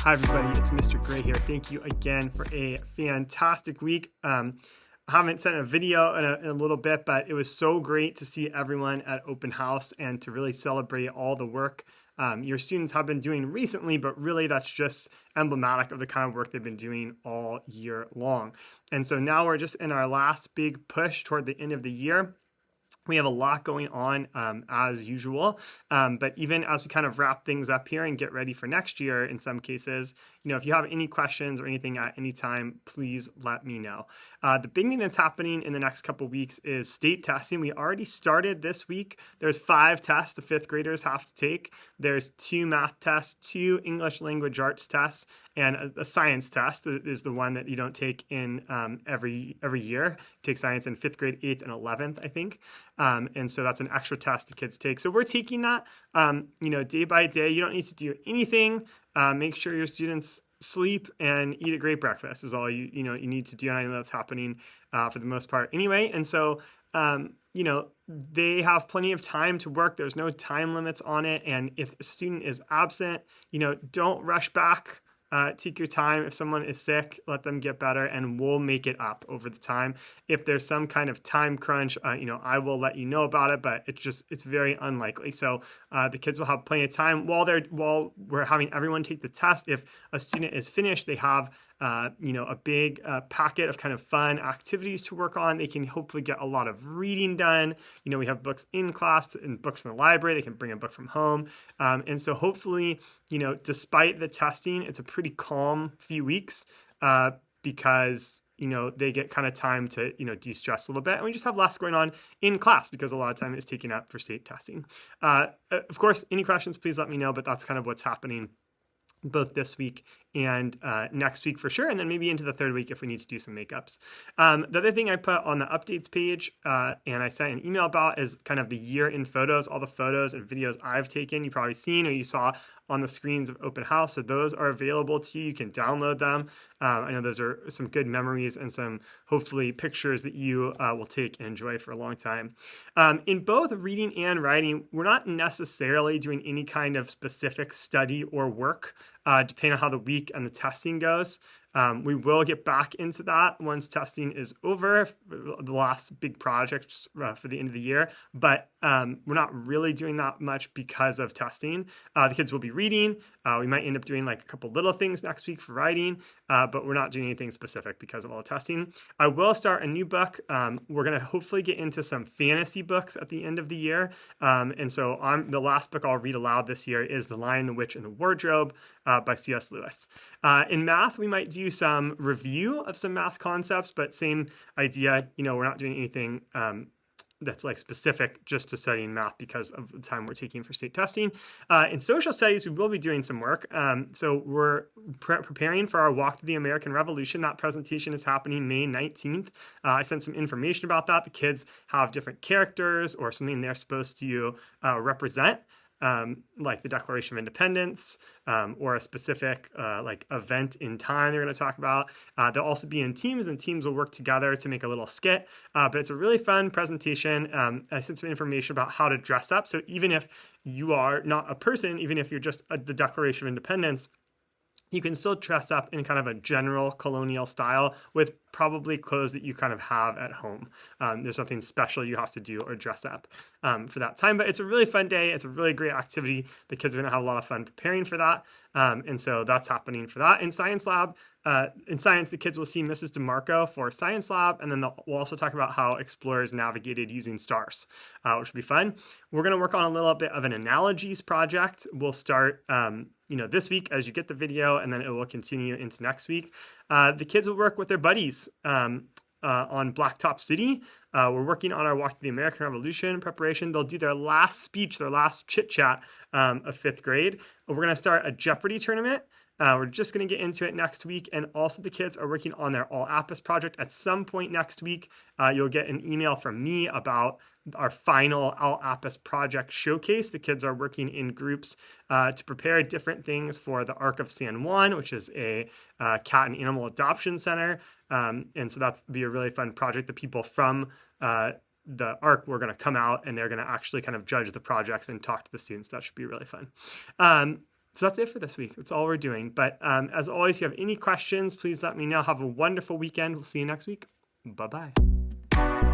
Hi, everybody. It's Mr. Gray here. Thank you again for a fantastic week. I haven't sent a video in a little bit, but it was so great to see everyone at Open House and to really celebrate all the work your students have been doing recently, but really that's just emblematic of the kind of work they've been doing all year long. And so now we're just in our last big push toward the end of the year. We have a lot going on as usual, but even as we kind of wrap things up here and get ready for next year, in some cases, if you have any questions or anything at any time, please let me know. The big thing that's happening in the next couple weeks is state testing. We already started this week. There's 5 tests the 5th graders have to take. There's 2 math tests, 2 English language arts tests, and a science test is the one that you don't take in every year. You take science in 5th grade, 8th, and 11th, I think. And so that's an extra test the kids take. So we're taking that, day by day. You don't need to do anything. Make sure your students sleep and eat a great breakfast is all you need to do. And I know that's happening for the most part anyway. And so, they have plenty of time to work. There's no time limits on it. And if a student is absent, don't rush back. Take your time. If someone is sick, let them get better, and we'll make it up over the time. If there's some kind of time crunch, I will let you know about it, but it's very unlikely. So the kids will have plenty of time while we're having everyone take the test. If a student is finished, they have a big packet of kind of fun activities to work on. They can hopefully get a lot of reading done. We have books in class and books from the library. They can bring a book from home. And so hopefully, despite the testing, it's a pretty calm few weeks because they get kind of time to, de-stress a little bit. And we just have less going on in class because a lot of time is taken up for state testing. Of course, any questions, please let me know, but that's kind of what's happening both this week and next week for sure, and then maybe into the 3rd week if we need to do some makeups. The other thing I put on the updates page and I sent an email about is kind of the year-end photos, all the photos and videos I've taken. You've probably seen or you saw on the screens of Open House. So those are available to you. You can download them. I know those are some good memories and some hopefully pictures that you will take and enjoy for a long time. In both reading and writing, we're not necessarily doing any kind of specific study or work, depending on how the week and the testing goes. We will get back into that once testing is over, the last big project for the end of the year, but we're not really doing that much because of testing. The kids will be reading. We might end up doing like a couple little things next week for writing, but we're not doing anything specific because of all the testing. I will start a new book. We're going to hopefully get into some fantasy books at the end of the year. And so the last book I'll read aloud this year is The Lion, the Witch, and the Wardrobe by C.S. Lewis. In math, we might do some review of some math concepts, but same idea. We're not doing anything that's like specific just to studying math because of the time we're taking for state testing. In social studies, we will be doing some work. So we're preparing for our Walk Through the American Revolution. That presentation is happening May 19th. I sent some information about that. The kids have different characters or something they're supposed to represent. Like the Declaration of Independence or a specific like event in time they're going to talk about. They'll also be in teams, and teams will work together to make a little skit. But it's a really fun presentation. I sent some information about how to dress up. So even if you are not a person, even if you're just the Declaration of Independence, you can still dress up in kind of a general colonial style with probably clothes that you kind of have at home. There's nothing special you have to do or dress up for that time, but it's a really fun day. It's a really great activity. The kids are going to have a lot of fun preparing for that. And so that's happening for that. In science lab, in science, the kids will see Mrs. DeMarco for science lab, and then we'll also talk about how explorers navigated using stars, which will be fun. We're going to work on a little bit of an analogies project. We'll start, this week as you get the video, and then it will continue into next week. The kids will work with their buddies on Blacktop City. We're working on our Walk Through the American Revolution preparation. They'll do their last speech, their last chit chat of 5th grade. We're going to start a Jeopardy tournament. We're just going to get into it next week. And also the kids are working on their All Apis project. At some point next week, you'll get an email from me about our final All Apis project showcase. The kids are working in groups to prepare different things for the Ark of San Juan, which is a cat and animal adoption center. And so that's be a really fun project. The people from the Ark were going to come out and they're going to actually kind of judge the projects and talk to the students. That should be really fun. So that's it for this week. That's all we're doing. But as always, if you have any questions, please let me know. Have a wonderful weekend. We'll see you next week. Bye-bye.